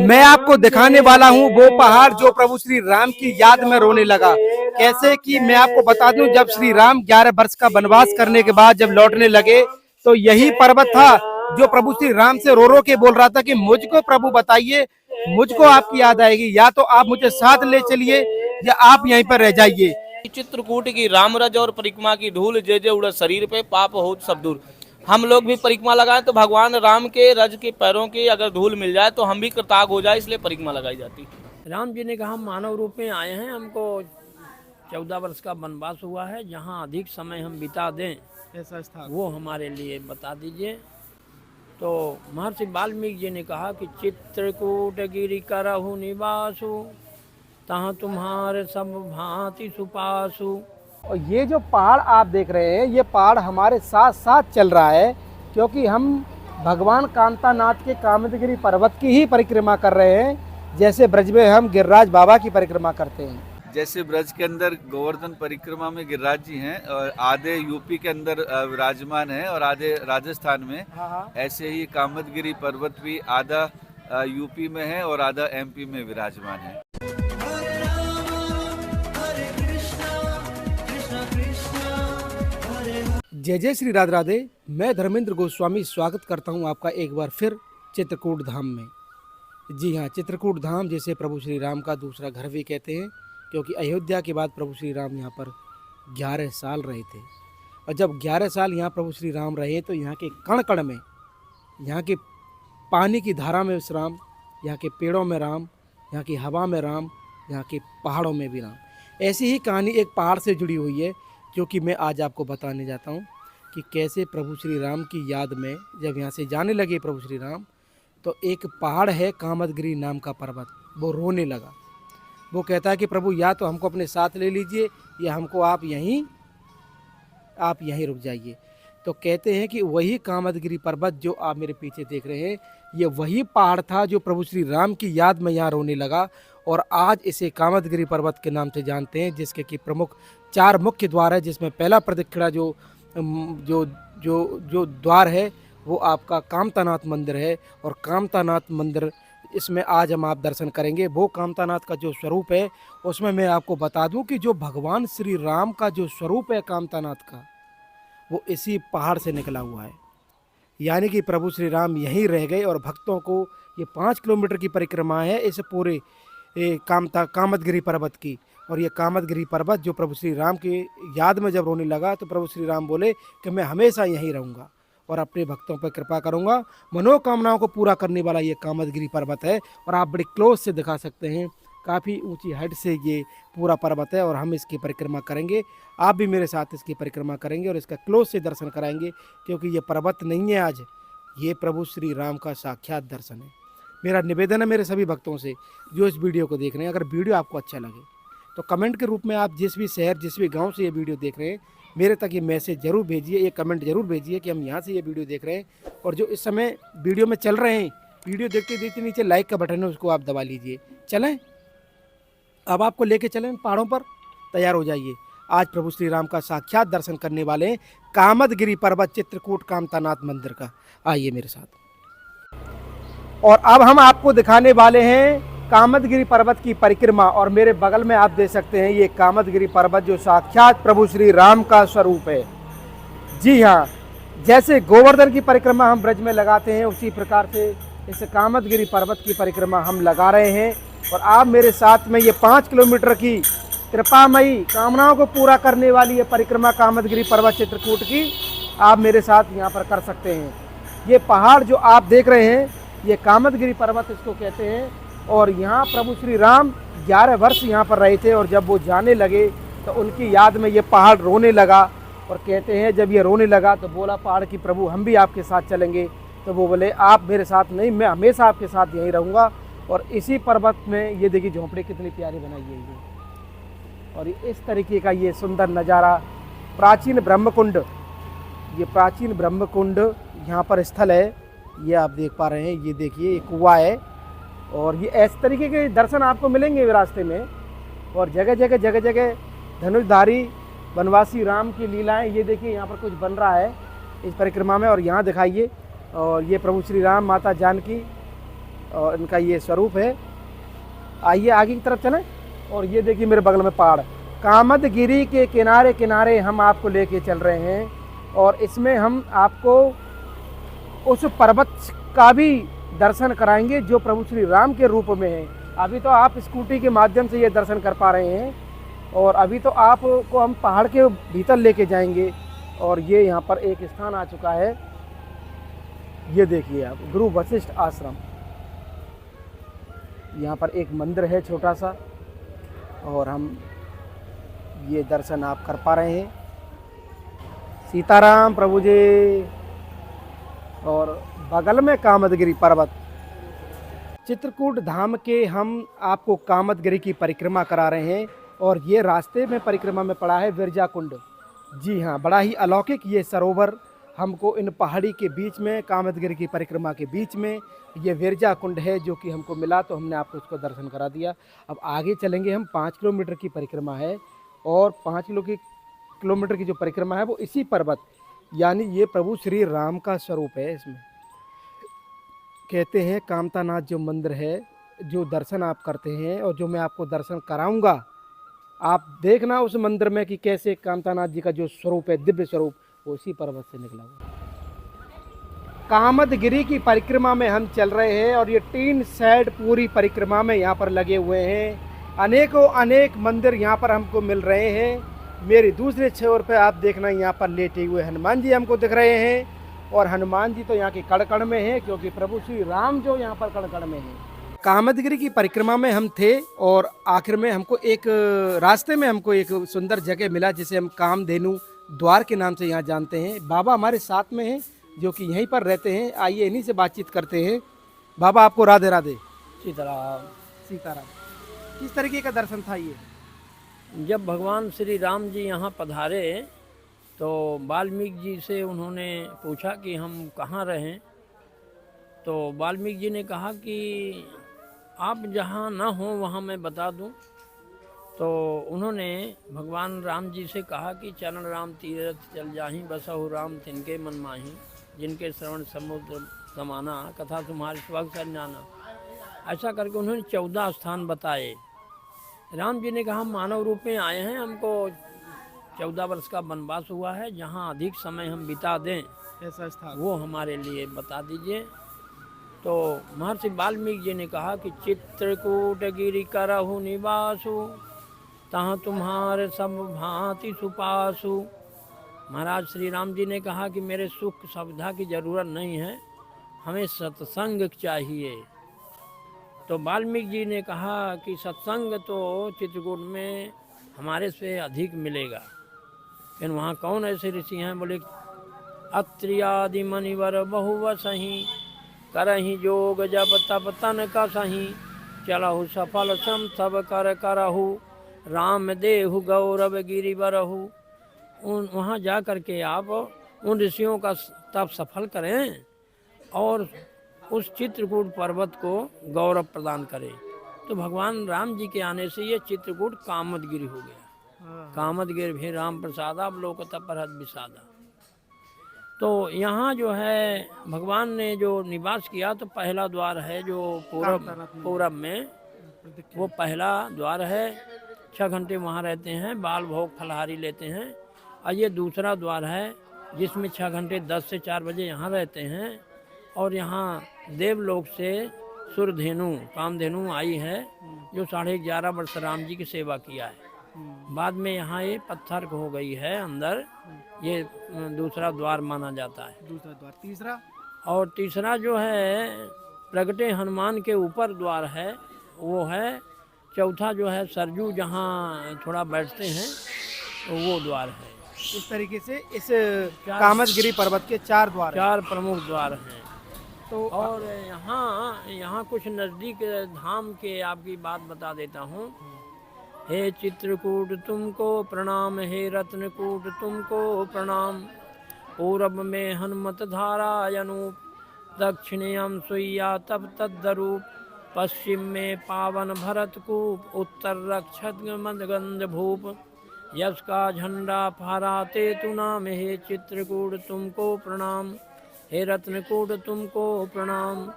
मैं आपको दिखाने वाला हूँ वो पहाड़ जो प्रभु श्री राम की याद में रोने लगा। कैसे कि मैं आपको बता दूं, जब श्री राम 11 वर्ष का वनवास करने के बाद जब लौटने लगे तो यही पर्वत था जो प्रभु श्री राम से रो रो के बोल रहा था कि मुझको प्रभु बताइए, मुझको आपकी याद आएगी, या तो आप मुझे साथ ले चलिए या आप यहीं पर रह जाइए। चित्रकूट की राम रज और परिक्रमा की धूल जे जे उड़े शरीर पे, पाप हो सब दूर। हम लोग भी परिक्रमा लगाएं तो भगवान राम के रज के पैरों की अगर धूल मिल जाए तो हम भी कृतार्थ हो जाए, इसलिए परिक्रमा लगाई जाती। राम जी ने कहा हम मानव रूप में आए हैं, हमको 14 वर्ष का वनवास हुआ है, जहाँ अधिक समय हम बिता दें ऐसा स्थान वो हमारे लिए बता दीजिए। तो महर्षि वाल्मीकि जी ने कहा कि चित्रकूट गिरि करहु निवासु, तहाँ तुम्हारे सब भांति सुपासु। और ये जो पहाड़ आप देख रहे हैं, ये पहाड़ हमारे साथ साथ चल रहा है, क्योंकि हम भगवान कांतानाथ के कामदगिरि पर्वत की ही परिक्रमा कर रहे हैं, जैसे ब्रज में हम गिरिराज बाबा की परिक्रमा करते हैं। जैसे ब्रज के अंदर गोवर्धन परिक्रमा में गिरिराज जी हैं और आधे यूपी के अंदर विराजमान हैं और आधे राजस्थान में, ऐसे ही कामदगिरि पर्वत भी आधा यूपी में है और आधा एमपी में विराजमान है। जय जय श्री राधे राधे। मैं धर्मेंद्र गोस्वामी स्वागत करता हूं आपका एक बार फिर चित्रकूट धाम में। जी हाँ, चित्रकूट धाम जिसे प्रभु श्री राम का दूसरा घर भी कहते हैं, क्योंकि अयोध्या के बाद प्रभु श्री राम यहाँ पर 11 साल रहे थे। और जब 11 साल यहाँ प्रभु श्री राम रहे तो यहाँ के कण कण में, यहाँ के पानी की धारा में राम, यहाँ के पेड़ों में राम, यहाँ की हवा में राम, यहाँ के पहाड़ों में भी राम। ऐसी ही कहानी एक पहाड़ से जुड़ी हुई है, जो कि मैं आज आपको बताने जाता हूँ कि कैसे प्रभु श्री राम की याद में जब यहाँ से जाने लगे प्रभु श्री राम, तो एक पहाड़ है कामदगिरि नाम का पर्वत, वो रोने लगा। वो कहता है कि प्रभु या तो हमको अपने साथ ले लीजिए या हमको आप यहीं रुक जाइए। तो कहते हैं कि वही कामदगिरि पर्वत जो आप मेरे पीछे देख रहे हैं, ये वही पहाड़ था जो प्रभु श्री राम की याद में यहाँ रोने लगा। और आज इसे कामदगिरि पर्वत के नाम से जानते हैं, जिसके कि प्रमुख 4 मुख्य द्वार है, जिसमें पहला प्रदक्षिणा जो द्वार है वो आपका कामतानाथ मंदिर है। और कामतानाथ मंदिर, इसमें आज हम आप दर्शन करेंगे। वो कामतानाथ का जो स्वरूप है उसमें मैं आपको बता दूं कि जो भगवान श्री राम का जो स्वरूप है कामतानाथ का, वो इसी पहाड़ से निकला हुआ है। यानी कि प्रभु श्री राम यहीं रह गए और भक्तों को ये 5 किलोमीटर की परिक्रमा है इस पूरे कामदगिरि पर्वत की। और ये कामदगिरि पर्वत जो प्रभु श्री राम की याद में जब रोने लगा तो प्रभु श्री राम बोले कि मैं हमेशा यहीं रहूँगा और अपने भक्तों पर कृपा करूँगा। मनोकामनाओं को पूरा करने वाला ये कामदगिरि पर्वत है। और आप बड़ी क्लोज से दिखा सकते हैं, काफ़ी ऊंची हाइट से ये पूरा पर्वत है और हम इसकी परिक्रमा करेंगे। आप भी मेरे साथ इसकी परिक्रमा करेंगे और इसका क्लोज से दर्शन कराएंगे, क्योंकि ये पर्वत नहीं है आज, ये प्रभु श्री राम का साक्षात दर्शन है। मेरा निवेदन है मेरे सभी भक्तों से जो इस वीडियो को देख रहे हैं, अगर वीडियो आपको अच्छा लगे तो कमेंट के रूप में आप जिस भी शहर, जिस भी गाँव से ये वीडियो देख रहे हैं, मेरे तक ये मैसेज जरूर भेजिए, ये कमेंट जरूर भेजिए कि हम यहाँ से ये वीडियो देख रहे हैं। और जो इस समय वीडियो में चल रहे हैं, वीडियो देखते देखते नीचे लाइक का बटन है, उसको आप दबा लीजिए। चलें, अब आपको लेके चलें पहाड़ों पर, तैयार हो जाइए। आज प्रभु श्री राम का साक्षात दर्शन करने वाले हैं कामदगिरि पर्वत चित्रकूट कामतानाथ मंदिर का। आइए मेरे साथ। और अब हम आपको दिखाने वाले हैं कामदगिरि पर्वत की परिक्रमा। और मेरे बगल में आप देख सकते हैं ये कामदगिरि पर्वत जो साक्षात प्रभु श्री राम का स्वरूप है। जी हाँ, जैसे गोवर्धन की परिक्रमा हम ब्रज में लगाते हैं, उसी प्रकार से इस कामदगिरि पर्वत की परिक्रमा हम लगा रहे हैं। और आप मेरे साथ में ये 5 किलोमीटर की कृपामयी कामनाओं को पूरा करने वाली ये परिक्रमा कामदगिरि पर्वत चित्रकूट की आप मेरे साथ यहाँ पर कर सकते हैं। ये पहाड़ जो आप देख रहे हैं, ये कामदगिरि पर्वत इसको कहते हैं। और यहाँ प्रभु श्री राम 11 वर्ष यहाँ पर रहे थे, और जब वो जाने लगे तो उनकी याद में ये पहाड़ रोने लगा। और कहते हैं जब ये रोने लगा तो बोला पहाड़ की प्रभु हम भी आपके साथ चलेंगे। तो वो बोले आप मेरे साथ नहीं, मैं हमेशा आपके साथ यहीं रहूँगा। और इसी पर्वत में ये देखिए झोंपड़ी कितनी प्यारी बनाई है ये, और इस तरीके का ये सुंदर नज़ारा। प्राचीन ब्रह्मकुंड, ये प्राचीन ब्रह्मकुंड यहाँ पर स्थल है, ये आप देख पा रहे हैं। ये देखिए ये कुआं है, और ये इस तरीके के दर्शन आपको मिलेंगे रास्ते में। और जगह जगह धनुषधारी वनवासी राम की लीलाएं, ये देखिए यहाँ पर कुछ बन रहा है इस परिक्रमा में। और यहाँ दिखाइए, और ये प्रभु श्री राम, माता जानकी, और इनका ये स्वरूप है। आइए आगे की तरफ चलें। और ये देखिए मेरे बगल में पहाड़, कामदगिरी के किनारे किनारे हम आपको लेके चल रहे हैं और इसमें हम आपको उस पर्वत का भी दर्शन कराएंगे जो प्रभु श्री राम के रूप में है। अभी तो आप स्कूटी के माध्यम से ये दर्शन कर पा रहे हैं और अभी तो आपको हम पहाड़ के भीतर लेके जाएंगे। और ये यहाँ पर एक स्थान आ चुका है, ये देखिए आप, गुरु वशिष्ठ आश्रम। यहाँ पर एक मंदिर है छोटा सा और हम ये दर्शन आप कर पा रहे हैं। सीताराम प्रभु जी। और बगल में कामदगिरी पर्वत, चित्रकूट धाम के हम आपको कामदगिरी की परिक्रमा करा रहे हैं और ये रास्ते में परिक्रमा में पड़ा है विरजा कुंड। जी हाँ, बड़ा ही अलौकिक ये सरोवर हमको इन पहाड़ी के बीच में, कामदगिरी की परिक्रमा के बीच में ये विरजा कुंड है जो कि हमको मिला, तो हमने आपको उसको दर्शन करा दिया। अब आगे चलेंगे हम। 5 किलोमीटर की परिक्रमा है और 5 किलोमीटर की जो परिक्रमा है वो इसी पर्वत, यानी ये प्रभु श्री राम का स्वरूप है। इसमें कहते हैं कामतानाथ जो मंदिर है, जो दर्शन आप करते हैं और जो मैं आपको दर्शन कराऊंगा, आप देखना उस मंदिर में कि कैसे कामतानाथ जी का जो स्वरूप है, दिव्य स्वरूप, वो इसी पर्वत से निकला हुआ। कामदगिरी की परिक्रमा में हम चल रहे हैं और ये 3 साइड पूरी परिक्रमा में यहाँ पर लगे हुए हैं। अनेकों अनेक मंदिर यहाँ पर हमको मिल रहे हैं। मेरी दूसरे छोर पे आप देखना, यहाँ पर लेटे हुए हनुमान जी हमको दिख रहे हैं और हनुमान जी तो यहाँ के कण कण में हैं क्योंकि प्रभु श्री राम जो यहाँ पर कण कण में हैं। कामदगिरी की परिक्रमा में हम थे और आखिर में हमको एक रास्ते में हमको एक सुंदर जगह मिला जिसे हम कामधेनु द्वार के नाम से यहाँ जानते हैं। बाबा हमारे साथ में हैं जो कि यहीं पर रहते हैं। आइए इन्हीं से बातचीत करते हैं। बाबा आपको राधे राधे। सीताराम। सीताराम। किस तरीके का दर्शन था ये? जब भगवान श्री राम जी यहाँ पधारे तो वाल्मीकि जी से उन्होंने पूछा कि हम कहाँ रहें, तो वाल्मीकि जी ने कहा कि आप जहाँ ना हो वहाँ मैं बता दूँ। तो उन्होंने भगवान राम जी से कहा कि चरण राम तीरथ चल जाहीं, बसहु राम तिनके मन माही, जिनके श्रवण समुद्र समाना, कथा तुम्हारी स्वग जाना। ऐसा करके उन्होंने 14 स्थान बताए। राम जी ने कहा हम मानव रूप में आए हैं, हमको 14 वर्ष का वनवास हुआ है, जहाँ अधिक समय हम बिता दें ऐसा स्थान वो हमारे लिए बता दीजिए। तो महर्षि वाल्मीकि जी ने कहा कि चित्रकूट गिरि करहु निवासु, तहाँ तुम्हारे सब भांति सुपासु। महाराज श्री राम जी ने कहा कि मेरे सुख सुविधा की जरूरत नहीं है, हमें सत्संग चाहिए। तो वाल्मीकि जी ने कहा कि सत्संग तो चित्रकूट में हमारे से अधिक मिलेगा। फिर वहाँ कौन ऐसे ऋषि हैं? बोले अत्रियादि मनिवर बहुवसहि, करहि जोग जब तब तन का सही, चलहु सफल सम सब कर करहु, राम देहु गौरव गिरि बरहु। वहाँ जा कर के आप उन ऋषियों का तप सफल करें और उस चित्रकूट पर्वत को गौरव प्रदान करें। तो भगवान राम जी के आने से ये चित्रकूट कामदगिरी हो गया। कामदगिरी भी राम प्रसादा लोक तपरहत विषादा। तो यहाँ जो है भगवान ने जो निवास किया, तो पहला द्वार है जो पूरब में, वो पहला द्वार है। 6 घंटे वहाँ रहते हैं, बाल भोग फलहारी लेते हैं। और ये दूसरा द्वार है जिसमें 6 घंटे 10 से 4 बजे यहाँ रहते हैं। और यहाँ देवलोक से सुरधेनु कामधेनु आई है जो 11.5 वर्ष राम जी की सेवा किया है। बाद में यहाँ ये पत्थर हो गई है अंदर, ये दूसरा द्वार माना जाता है। दूसरा द्वार। तीसरा? और तीसरा जो है प्रगटे हनुमान के ऊपर द्वार है, वो है। चौथा जो है सरजू जहाँ थोड़ा बैठते हैं, तो वो द्वार है। इस तरीके से इस कामदगिरी पर्वत के 4 द्वार, 4 प्रमुख द्वार हैं। तो और यहाँ कुछ नज़दीक धाम के आपकी बात बता देता हूँ। हे चित्रकूट तुमको प्रणाम, हे रत्नकूट तुमको प्रणाम। पूरब में हनुमत धारा अनूप, दक्षिणयम सुइया तब तद्रूप। पश्चिम में पावन भरतकूप, उत्तर रक्षत मदगंध भूप। यश का झंडा फहराते तु नाम, हे चित्रकूट तुमको प्रणाम, हे रत्नकूट तुमको प्रणाम।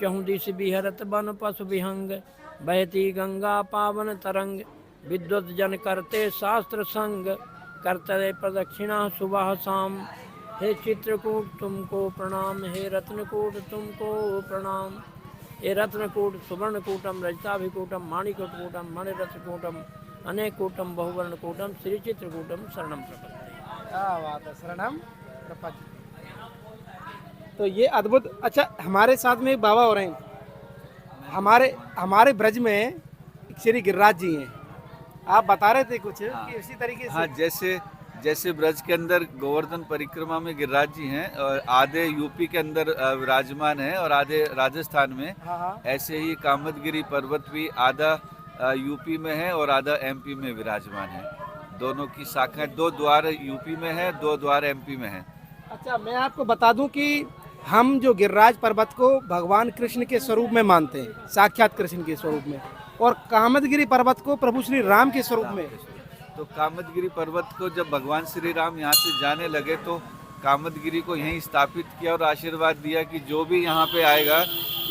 चहुदिश विहरत बन पशु विहंग, बहती गंगा पावन तरंग, विद्वत जन करते शास्त्र संग, करतरे प्रदक्षिणा सुबह शाम। हे चित्रकूट तुमको प्रणाम, हे रत्नकूट तुमको प्रणाम। हे रत्नकूट सुवर्णकूटम रजताभिकूटम माणिककूटम मणिरथकूटम अनेककूटम बहुवर्णकूटम श्री चित्रकूटम शरणम प्रपद्ये। क्या बात है, शरणम प्रपद्ये। तो ये अद्भुत। अच्छा, हमारे साथ में एक बाबा हो रहे हैं, हमारे ब्रज में श्री गिरिराज जी हैं। आप बता रहे थे कुछ कि इसी तरीके से। हाँ, जैसे ब्रज के अंदर गोवर्धन परिक्रमा में गिरिराज जी हैं और आधे यूपी के अंदर विराजमान हैं और आधे राजस्थान में, हाँ। ऐसे ही कामदगिरी पर्वत भी आधा यूपी में है और आधा एमपी में विराजमान है। दोनों की शाखाएं, 2 द्वार यूपी में है, 2 द्वार एमपी में है। अच्छा, मैं आपको बता दूं कि हम जो गिरिराज पर्वत को भगवान कृष्ण के स्वरूप में मानते हैं, साक्षात कृष्ण के स्वरूप में, और कामदगिरी पर्वत को प्रभु श्री राम के स्वरूप में। तो कामदगिरी पर्वत को जब भगवान श्री राम यहाँ से जाने लगे तो कामदगिरी को यहीं स्थापित किया और आशीर्वाद दिया कि जो भी यहाँ पे आएगा,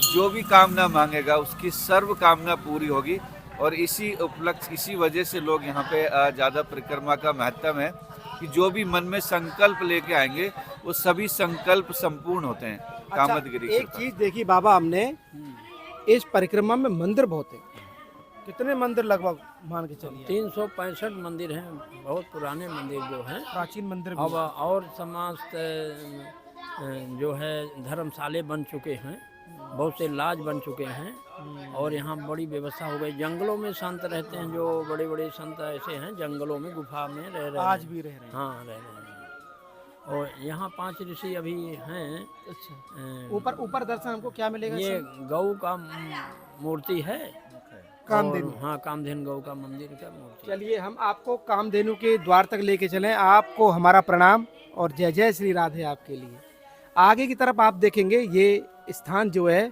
जो भी कामना मांगेगा, उसकी सर्व कामना पूरी होगी। और इसी उपलक्ष्य, इसी वजह से लोग यहाँ पे ज़्यादा परिक्रमा का महत्व है कि जो भी मन में संकल्प लेके आएंगे वो सभी संकल्प संपूर्ण होते हैं। कामदगिरी एक चीज देखी बाबा, हमने इस परिक्रमा में मंदिर बहुत है। कितने मंदिर लगभग मान के चलिए? 365 मंदिर हैं, बहुत पुराने मंदिर जो हैं, प्राचीन मंदिर भी अब और समस्त जो है धर्मशाले बन चुके हैं, बहुत से लाज बन चुके हैं और यहाँ बड़ी व्यवस्था हो गई। जंगलों में संत रहते हैं, जो बड़े बड़े संत ऐसे हैं जंगलों में गुफा में रह रहे हैं, आज भी रह रहे हैं। हाँ, रह रहे हैं। और यहाँ 5 ऋषि अभी हैं। अच्छा, ऊपर दर्शन हमको क्या मिलेगा? ये गौ का मूर्ति है, कामधेनु। हाँ, कामधेनु गौ का मंदिर का मूर्ति। चलिए, हम आपको कामधेनु के द्वार तक लेके चलें। आपको हमारा प्रणाम और जय जय श्री राधे आपके लिए। आगे की तरफ आप देखेंगे, ये स्थान जो है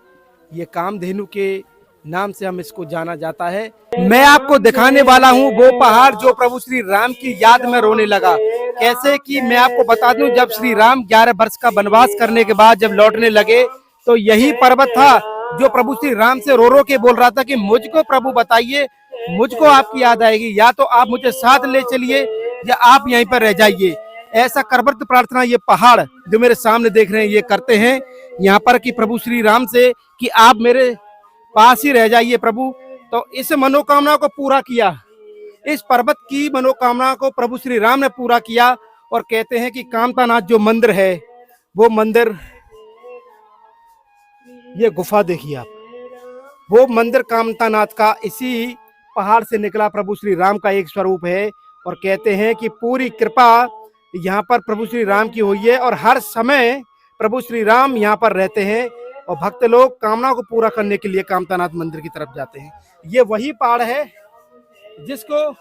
ये कामधेनु के नाम से हम इसको जाना जाता है। मैं आपको दिखाने वाला हूँ वो पहाड़ जो प्रभु श्री राम की याद में रोने लगा। कैसे कि मैं आपको बता दूं, जब श्री राम 11 वर्ष का वनवास करने के बाद जब लौटने लगे तो यही पर्वत था जो प्रभु श्री राम से रो रो के बोल रहा था कि मुझको प्रभु बताइए, मुझको आपकी याद आएगी, या तो आप मुझे साथ ले चलिए या आप यहीं पर रह जाइए। ऐसा करबद्ध प्रार्थना ये पहाड़ जो मेरे सामने देख रहे हैं ये करते हैं यहाँ पर कि प्रभु श्री राम से कि आप मेरे पास ही रह जाइए प्रभु। तो इस मनोकामना को पूरा किया, इस पर्वत की मनोकामना को प्रभु श्री राम ने पूरा किया। और कहते हैं कि कामतानाथ जो मंदिर है वो मंदिर, ये गुफा देखिए आप, वो मंदिर कामतानाथ का इसी पहाड़ से निकला प्रभु श्री राम का एक स्वरूप है। और कहते हैं कि पूरी कृपा यहाँ पर प्रभु श्री राम की हुई है और हर समय प्रभु श्री राम यहाँ पर रहते हैं और भक्त लोग कामना को पूरा करने के लिए कामतानाथ मंदिर की तरफ जाते हैं। ये वही पहाड़ है जिसको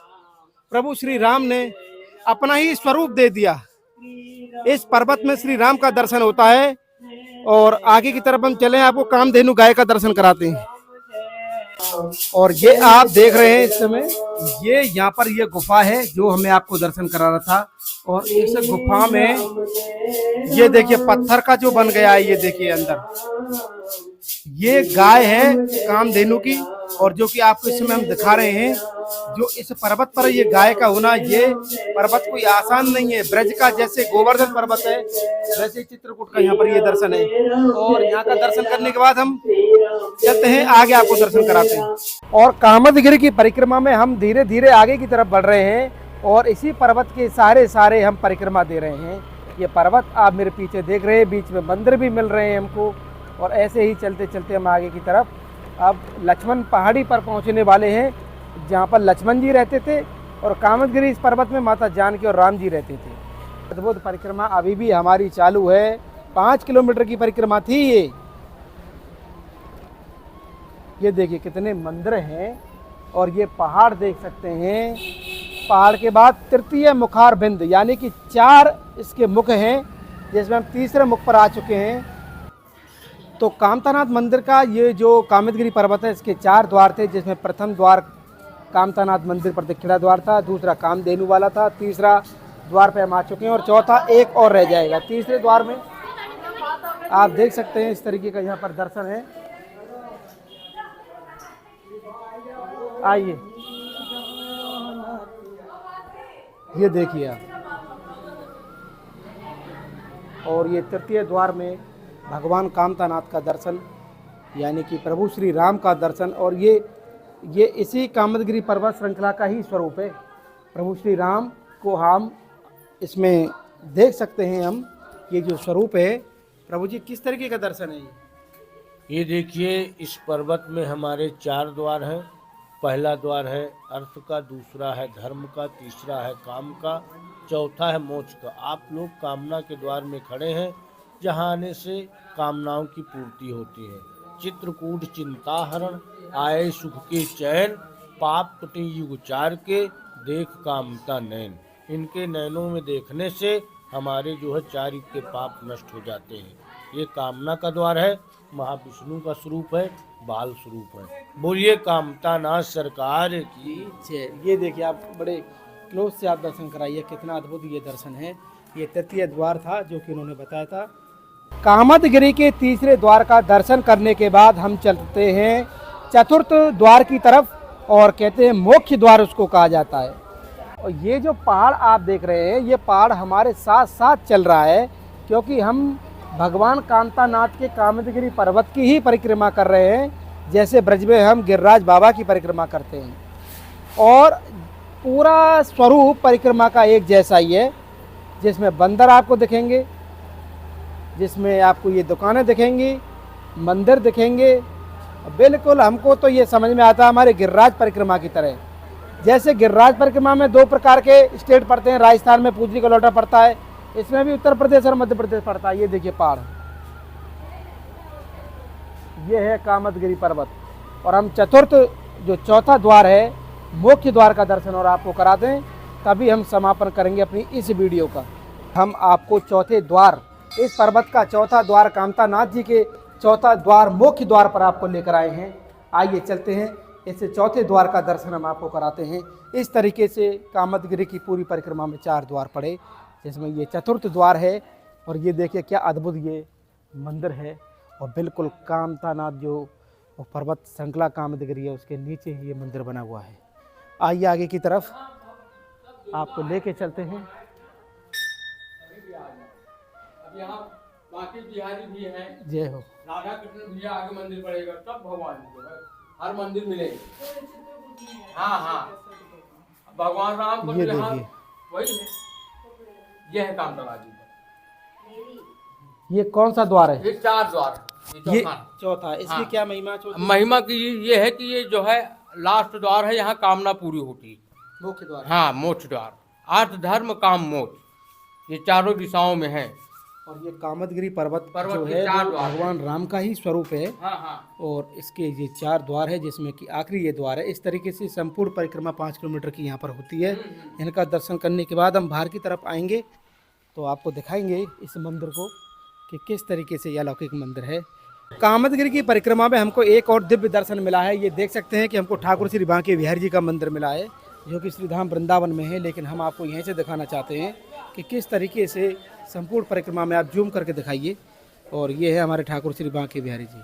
प्रभु श्री राम ने अपना ही स्वरूप दे दिया। इस पर्वत में श्री राम का दर्शन होता है। और आगे की तरफ हम चलें, आपको कामधेनु गाय का दर्शन कराते हैं। और ये आप देख रहे हैं इस समय, ये यहाँ पर ये गुफा है जो हमें आपको दर्शन करा रहा था। और इस गुफा में ये देखिए पत्थर का जो बन गया है, ये देखिए अंदर ये गाय है कामधेनु की। और जो कि आपको इस समय हम दिखा रहे हैं, जो इस पर्वत पर ये गाय का होना, ये पर्वत कोई आसान नहीं है। ब्रज का जैसे गोवर्धन पर्वत है वैसे चित्रकूट का यहाँ पर ये दर्शन है। और यहाँ का दर्शन करने के बाद हम चलते हैं आगे, आपको दर्शन कराते हैं। और कामदगिरी की परिक्रमा में हम धीरे धीरे आगे की तरफ बढ़ रहे हैं और इसी पर्वत के सारे हम परिक्रमा दे रहे हैं। ये पर्वत आप मेरे पीछे देख रहे हैं, बीच में मंदिर भी मिल रहे हैं हमको। और ऐसे ही चलते चलते हम आगे की तरफ अब लक्ष्मण पहाड़ी पर पहुंचने वाले हैं, जहां पर लक्ष्मण जी रहते थे। और कामदगिरी इस पर्वत में माता जानकी और राम जी रहते थे। अद्भुत परिक्रमा अभी भी हमारी चालू है। 5 किलोमीटर की परिक्रमा थी ये देखिए कितने मंदिर हैं। और ये पहाड़ देख सकते हैं। पहाड़ के बाद तृतीय मुखार बिंद, यानी कि 4 इसके मुख हैं, जिसमें हम तीसरे मुख पर आ चुके हैं। तो कामतानाथ मंदिर का ये जो कामदगिरी पर्वत है, इसके 4 द्वार थे, जिसमें प्रथम द्वार कामतानाथ मंदिर पर दक्षिणा द्वार था, दूसरा कामधेनु वाला था, तीसरा द्वार पे हम आ चुके हैं और चौथा एक और रह जाएगा। तीसरे द्वार में आप देख सकते हैं इस तरीके का यहाँ पर दर्शन है। आइए, ये देखिए आप, और ये तृतीय द्वार में भगवान कामतानाथ का दर्शन, यानी कि प्रभु श्री राम का दर्शन। और ये इसी कामदगिरी पर्वत श्रृंखला का ही स्वरूप है। प्रभु श्री राम को हम इसमें देख सकते हैं। हम ये जो स्वरूप है, प्रभु जी किस तरीके का दर्शन है ये देखिए, इस पर्वत में हमारे 4 द्वार हैं। पहला द्वार है अर्थ का, दूसरा है धर्म का, तीसरा है काम का, चौथा है मोक्ष का। आप लोग कामना के द्वार में खड़े हैं, जहाँ आने से कामनाओं की पूर्ति होती है। चित्रकूट चिंताहरण, आए सुख के चैन, पाप कटे युग चार के, देख कामता नैन। इनके नैनों में देखने से हमारे जो है 4 युग के पाप नष्ट हो जाते हैं। ये कामना का द्वार है, महाविष्णु का स्वरूप है, बाल स्वरूप है। बोलिए कामतानाथ सरकार की। ये देखिए आप, बड़े क्लोज से आप दर्शन कराइए, कितना अद्भुत ये दर्शन है। ये तृतीय द्वार था जो कि उन्होंने बताया था। कामदगिरी के तीसरे द्वार का दर्शन करने के बाद हम चलते हैं चतुर्थ द्वार की तरफ, और कहते हैं मोक्ष द्वार उसको कहा जाता है। और ये जो पहाड़ आप देख रहे हैं, ये पहाड़ हमारे साथ साथ चल रहा है, क्योंकि हम भगवान कामतानाथ के कामदगिरी पर्वत की ही परिक्रमा कर रहे हैं, जैसे ब्रज में हम गिरिराज बाबा की परिक्रमा करते हैं। और पूरा स्वरूप परिक्रमा का एक जैसा ही है, जिसमें बंदर आपको दिखेंगे, जिसमें आपको ये दुकानें दिखेंगी, मंदिर दिखेंगे। बिल्कुल हमको तो ये समझ में आता है हमारे गिरिराज परिक्रमा की तरह। जैसे गिरिराज परिक्रमा में 2 प्रकार के स्टेट पड़ते हैं, राजस्थान में पूजनी कलौटा पड़ता है, इसमें भी उत्तर प्रदेश और मध्य प्रदेश पड़ता है। ये देखिए पहाड़, ये है कामदगिरी पर्वत। और हम चतुर्थ जो चौथा द्वार है, मोक्ष द्वार का दर्शन और आपको करा दें, तभी हम समापन करेंगे अपनी इस वीडियो का। हम आपको चौथे द्वार, इस पर्वत का चौथा द्वार, कामतानाथ जी के चौथा द्वार, मोक्ष द्वार पर आपको लेकर आए हैं। आइए चलते हैं, इस चौथे द्वार का दर्शन हम आपको कराते हैं। इस तरीके से कामदगिरी की पूरी परिक्रमा में 4 द्वार पड़े, जिसमें ये चतुर्थ द्वार है। और ये देखिए क्या अद्भुत ये मंदिर है, और बिल्कुल कामतानाथ जो वो पर्वत श्रृंखला कामदगिरी है, उसके नीचे ही ये मंदिर बना हुआ है। आइए आगे की तरफ आपको लेके चलते हैं। अब यहाँ बाकी बिहारी भी हैं, जय हो। राधा कृष्ण भैया आगे मंदिर पड़ेगा, तब भगवान जो है हर मंदिर मिलेगा। हाँ हाँ, भगवान राम को ये यहाँ देखिए, वही है, ये है कामतानाथ जी का। ये कौन सा द्वार है? ये 4 द्वार, ये चौथा। चौथा। इसकी हाँ। क्या महिमा? चौथी महिमा की ये है कि ये जो है लास्ट द्वार है, यहाँ कामना पूरी होती है। मुख्य द्वार। हाँ, मोक्ष द्वार, अर्थ धर्म काम मोक्ष, ये चारों दिशाओं में है। और ये कामदगिरी पर्वत पर्वत जो के है 4 वो द्वार भगवान राम का ही स्वरूप है। हाँ हाँ, और इसके ये 4 द्वार है, जिसमें कि आखिरी ये द्वार है। इस तरीके से संपूर्ण परिक्रमा 5 किलोमीटर की यहाँ पर होती है। इनका दर्शन करने के बाद हम बाहर की तरफ आएंगे, तो आपको दिखाएंगे इस मंदिर को कि किस तरीके से यह अलौकिक मंदिर है। कामदगिरी की परिक्रमा में हमको एक और दिव्य दर्शन मिला है। ये देख सकते हैं कि हमको ठाकुर श्री बांके बिहारी जी का मंदिर मिला है, जो कि श्रीधाम वृंदावन में है। लेकिन हम आपको यहीं से दिखाना चाहते हैं कि किस तरीके से संपूर्ण परिक्रमा में, आप जूम करके दिखाइए। और ये है हमारे ठाकुर श्री बांके बिहारी जी।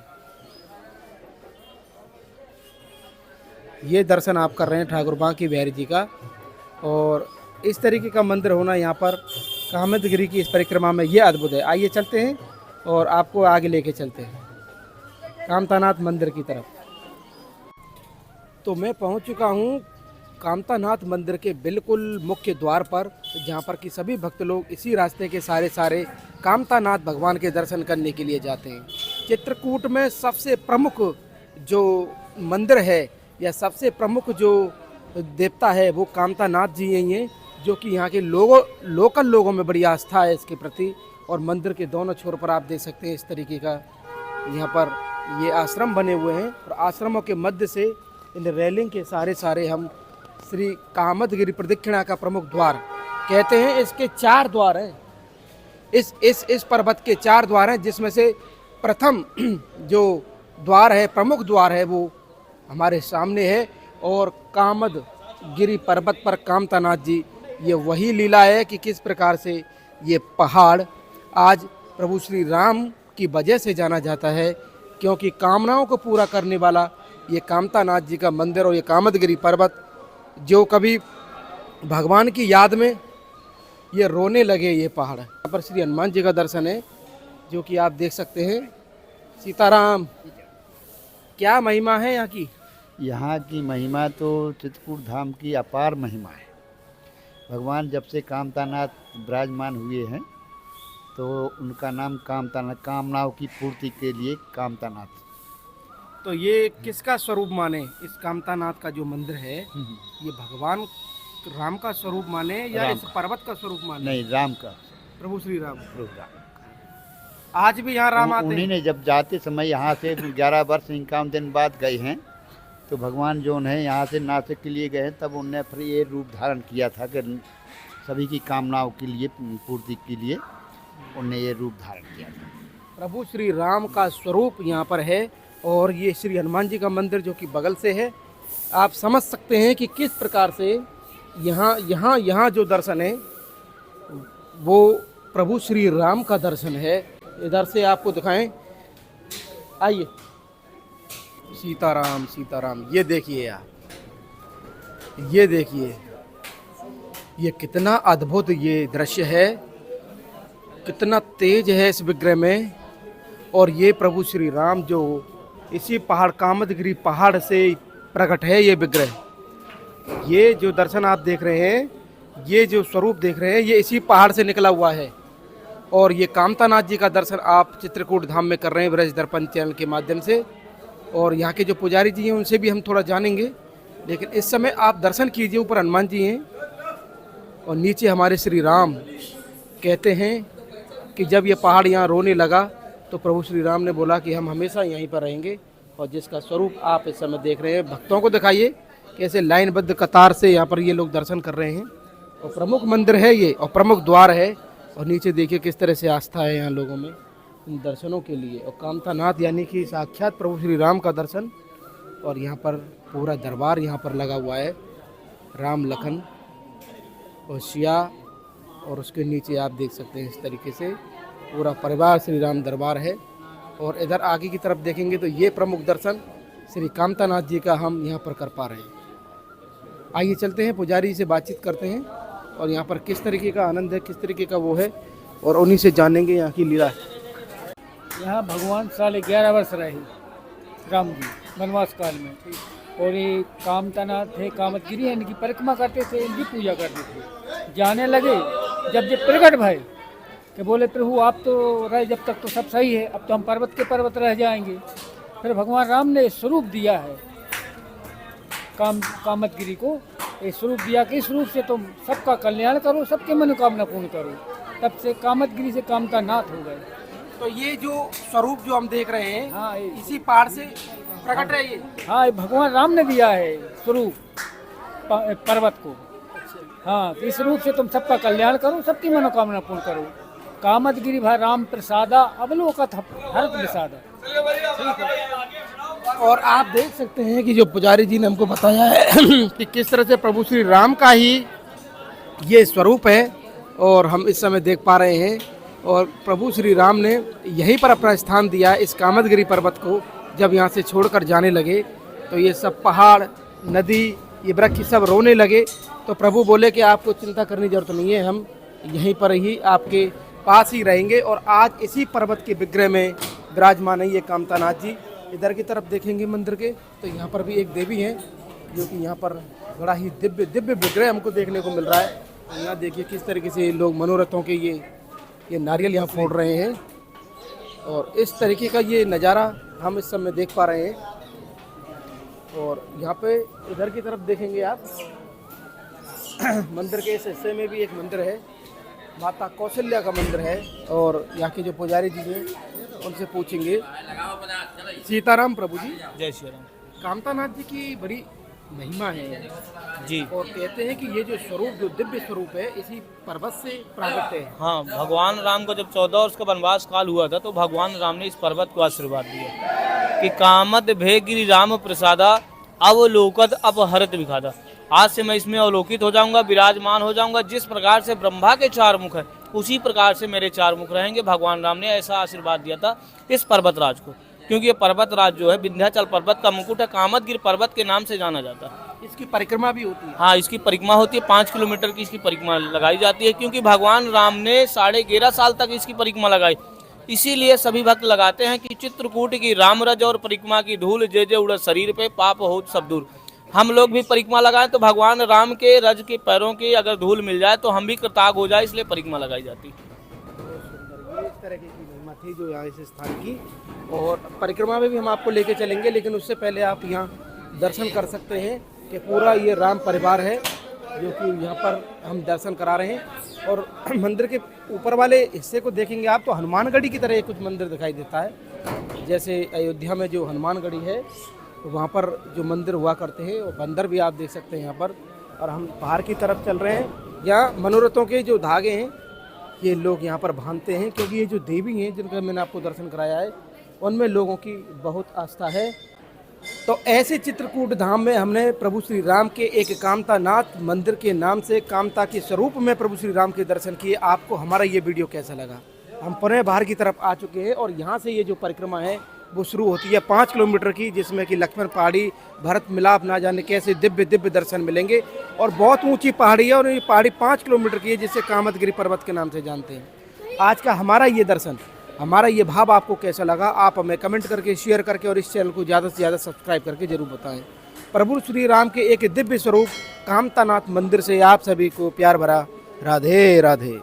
ये दर्शन आप कर रहे हैं ठाकुर बांके बिहारी जी का। और इस तरीके का मंदिर होना यहाँ पर कामदगिरी की इस परिक्रमा में, ये अद्भुत है। आइए चलते हैं और आपको आगे लेके चलते हैं कामतानाथ मंदिर की तरफ। तो मैं पहुँच चुका हूँ कामतानाथ मंदिर के बिल्कुल मुख्य द्वार पर, जहाँ पर कि सभी भक्त लोग इसी रास्ते के सारे कामतानाथ भगवान के दर्शन करने के लिए जाते हैं। चित्रकूट में सबसे प्रमुख जो मंदिर है या सबसे प्रमुख जो देवता है वो कामतानाथ जी ही हैं, जो कि यहाँ के लोकल लोगों में बड़ी आस्था है इसके प्रति। और मंदिर के दोनों छोर पर आप देख सकते हैं इस तरीके का यहाँ पर ये आश्रम बने हुए हैं। और आश्रमों के मध्य से इन रेलिंग के सारे हम श्री कामदगिरी प्रदक्षिणा का प्रमुख द्वार कहते हैं। इसके 4 द्वार हैं, इस पर्वत के 4 द्वार हैं, जिसमें से प्रथम जो द्वार है, प्रमुख द्वार है, वो हमारे सामने है। और कामदगिरी पर्वत पर कामतानाथ जी, ये वही लीला है कि किस प्रकार से ये पहाड़ आज प्रभु श्री राम की वजह से जाना जाता है, क्योंकि कामनाओं को पूरा करने वाला ये कामतानाथ जी का मंदिर और ये कामदगिरी पर्वत जो कभी भगवान की याद में ये रोने लगे ये पहाड़। यहाँ पर श्री हनुमान जी का दर्शन है जो कि आप देख सकते हैं। सीताराम, क्या महिमा है यहाँ की? यहाँ की महिमा तो चित्रकूट धाम की अपार महिमा है। भगवान जब से कामतानाथ विराजमान हुए हैं तो उनका नाम कामतानाथ, कामनाओं की पूर्ति के लिए कामतानाथ। तो ये किसका स्वरूप माने? इस कामतानाथ का जो मंदिर है ये भगवान राम का स्वरूप माने या राम इस पर्वत का स्वरूप माने? नहीं, राम का। प्रभु श्री राम। प्रभु राम। आज भी यहाँ राम आते उन्हीं हैं। ने जब जाते समय यहाँ से 11 वर्ष 51 दिन बाद गए हैं तो भगवान जो है यहाँ से नासिक के लिए गए हैं, तब उनने फिर ये रूप धारण किया था कि सभी की कामनाओं के लिए पूर्ति के लिए उनने ये रूप धारण किया था। प्रभु श्री राम का स्वरूप यहाँ पर है और ये श्री हनुमान जी का मंदिर जो कि बगल से है। आप समझ सकते हैं कि किस प्रकार से यहाँ जो दर्शन है वो प्रभु श्री राम का दर्शन है। इधर से आपको दिखाएं, आइए। सीताराम सीताराम, ये देखिए आप, ये देखिए ये कितना अद्भुत ये दृश्य है, कितना तेज है इस विग्रह में। और ये प्रभु श्री राम जो इसी पहाड़ कामदगिरी पहाड़ से प्रकट है ये विग्रह। ये जो दर्शन आप देख रहे हैं, ये जो स्वरूप देख रहे हैं, ये इसी पहाड़ से निकला हुआ है। और ये कामतानाथ जी का दर्शन आप चित्रकूट धाम में कर रहे हैं ब्रज दर्पण चैनल के माध्यम से। और यहाँ के जो पुजारी जी हैं उनसे भी हम थोड़ा जानेंगे, लेकिन इस समय आप दर्शन कीजिए। ऊपर हनुमान जी हैं और नीचे हमारे श्री राम। कहते हैं कि जब ये पहाड़ यहाँ रोने लगा तो प्रभु श्री राम ने बोला कि हम हमेशा यहीं पर रहेंगे। और जिसका स्वरूप आप इस समय देख रहे हैं, भक्तों को दिखाइए कैसे लाइनबद्ध कतार से यहाँ पर ये लोग दर्शन कर रहे हैं। और प्रमुख मंदिर है ये और प्रमुख द्वार है। और नीचे देखिए किस तरह से आस्था है यहाँ लोगों में इन दर्शनों के लिए। और कामतानाथ यानी कि साक्षात प्रभु श्री राम का दर्शन। और यहाँ पर पूरा दरबार यहाँ पर लगा हुआ है, राम लखन और सिया। और उसके नीचे आप देख सकते हैं इस तरीके से पूरा परिवार श्री राम दरबार है। और इधर आगे की तरफ देखेंगे तो ये प्रमुख दर्शन श्री कामतानाथ जी का हम यहाँ पर कर पा रहे हैं। आइए चलते हैं, पुजारी से बातचीत करते हैं और यहाँ पर किस तरीके का आनंद है, किस तरीके का वो है, और उन्हीं से जानेंगे यहाँ की लीला। यहाँ भगवान 11.5 वर्ष रहे राम जी वनवास काल में। और ये कामतानाथ थे, कामदगिरी है, इनकी परिक्रमा करते थे, इनकी पूजा करते थे। जाने लगे जब ये प्रकट भय कि बोले प्रभु आप तो रहे जब तक तो सब सही है, अब तो हम पर्वत के पर्वत रह जाएंगे। फिर भगवान राम ने स्वरूप दिया है कामदगिरी को, ये स्वरूप दिया कि इस रूप से तुम सबका कल्याण करो, सबके मनोकामना पूर्ण करो। तब से कामदगिरी से कामतानाथ हो गए। तो ये जो स्वरूप जो हम देख रहे हैं, हाँ, इसी पहाड़ से प्रकट है ये। हाँ, ये भगवान राम ने दिया है स्वरूप पर्वत को। हाँ, तो इस रूप से तुम सबका कल्याण करो, सबकी मनोकामना पूर्ण करो। कामदगिरी भा राम प्रसादा अवलोकत हरत विषादा। और आप देख सकते हैं कि जो पुजारी जी ने हमको बताया है कि किस तरह से प्रभु श्री राम का ही ये स्वरूप है और हम इस समय देख पा रहे हैं। और प्रभु श्री राम ने यहीं पर अपना स्थान दिया इस कामदगिरी पर्वत को। जब यहाँ से छोड़कर जाने लगे तो ये सब पहाड़, नदी, ये वृक्ष सब रोने लगे। तो प्रभु बोले कि आपको चिंता करने की जरूरत नहीं है, हम यहीं पर ही आपके पास ही रहेंगे। और आज इसी पर्वत के विग्रह में विराजमान है ये कामतानाथ जी। इधर की तरफ देखेंगे मंदिर के तो यहाँ पर भी एक देवी है जो कि यहाँ पर बड़ा ही दिव्य विग्रह हमको देखने को मिल रहा है। यहाँ देखिए किस तरीके से लोग मनोरथों के ये नारियल यहाँ फोड़ रहे हैं। और इस तरीके का ये नज़ारा हम इस समय देख पा रहे हैं। और यहाँ पे इधर की तरफ देखेंगे आप मंदिर के इस हिस्से में भी एक मंदिर है, माता कौशल्या का मंदिर है। और यहाँ के जो पुजारी जी हैं उनसे पूछेंगे। सीताराम प्रभु जी। जय श्री राम। कामतानाथ जी की बड़ी महिमा है जी। और कहते हैं कि ये जो स्वरूप, जो दिव्य स्वरूप है, इसी पर्वत से प्राप्त है। हाँ, भगवान राम को जब 14 वर्ष का वनवास काल हुआ था तो भगवान राम ने इस पर्वत को आशीर्वाद दिया कि कामद भे गिरि राम प्रसादा अवलोकत अपहरत विखादा। आज से मैं इसमें अवलोकित हो जाऊंगा, विराजमान हो जाऊंगा। जिस प्रकार से ब्रह्मा के 4 मुख है उसी प्रकार से मेरे 4 मुख रहेंगे। भगवान राम ने ऐसा आशीर्वाद दिया था इस पर्वतराज को। क्योंकि ये पर्वत राज जो है विंध्याचल पर्वत का मुकुट है, कामदगिरि पर्वत के नाम से जाना जाता है। इसकी परिक्रमा भी होती है। हाँ, इसकी परिक्रमा होती है, 5 किलोमीटर की इसकी परिक्रमा लगाई जाती है, क्योंकि भगवान राम ने 11.5 साल तक इसकी परिक्रमा लगाई। इसीलिए सभी भक्त लगाते हैं कि चित्रकूट की रामरज और परिक्रमा की धूल जे जे उड़त शरीर पे, पाप हो सब दूर। हम लोग भी परिक्रमा लगाएं तो भगवान राम के रज के पैरों की अगर धूल मिल जाए तो हम भी कृतार्थ हो जाए, इसलिए परिक्रमा लगाई जाती है। इस तरह की महिमा थी जो यहाँ इस स्थान की, और परिक्रमा में भी हम आपको लेके चलेंगे, लेकिन उससे पहले आप यहाँ दर्शन कर सकते हैं कि पूरा ये राम परिवार है जो कि यहाँ पर हम दर्शन करा रहे हैं। और मंदिर के ऊपर वाले हिस्से को देखेंगे आप तो हनुमानगढ़ी की तरह कुछ मंदिर दिखाई देता है। जैसे अयोध्या में जो हनुमानगढ़ी है तो वहाँ पर जो मंदिर हुआ करते हैं, और बंदर भी आप देख सकते हैं यहाँ पर। और हम बाहर की तरफ चल रहे हैं। यहाँ मनोरथों के जो धागे हैं ये लोग यहाँ पर बांधते हैं, क्योंकि ये जो देवी हैं जिनका मैंने आपको दर्शन कराया है उनमें लोगों की बहुत आस्था है। तो ऐसे चित्रकूट धाम में हमने प्रभु श्री राम के एक कामता नाथ मंदिर के नाम से कामता के स्वरूप में प्रभु श्री राम के दर्शन किए। आपको हमारा ये वीडियो कैसा लगा? हम पुनः बाहर की तरफ आ चुके हैं और यहाँ से ये जो परिक्रमा है वो शुरू होती है 5 किलोमीटर की, जिसमें कि लक्ष्मण पहाड़ी, भरत मिलाप, ना जाने कैसे दिव्य दिव्य दर्शन मिलेंगे। और बहुत ऊंची पहाड़ी है और ये पहाड़ी 5 किलोमीटर की है, जिसे कामदगिरि पर्वत के नाम से जानते हैं। आज का हमारा ये दर्शन, हमारा ये भाव आपको कैसा लगा? आप हमें कमेंट करके, शेयर करके और इस चैनल को ज़्यादा से ज़्यादा सब्सक्राइब करके जरूर बताएं। प्रभु श्री राम के एक दिव्य स्वरूप कामतानाथ मंदिर से आप सभी को प्यार भरा राधे राधे।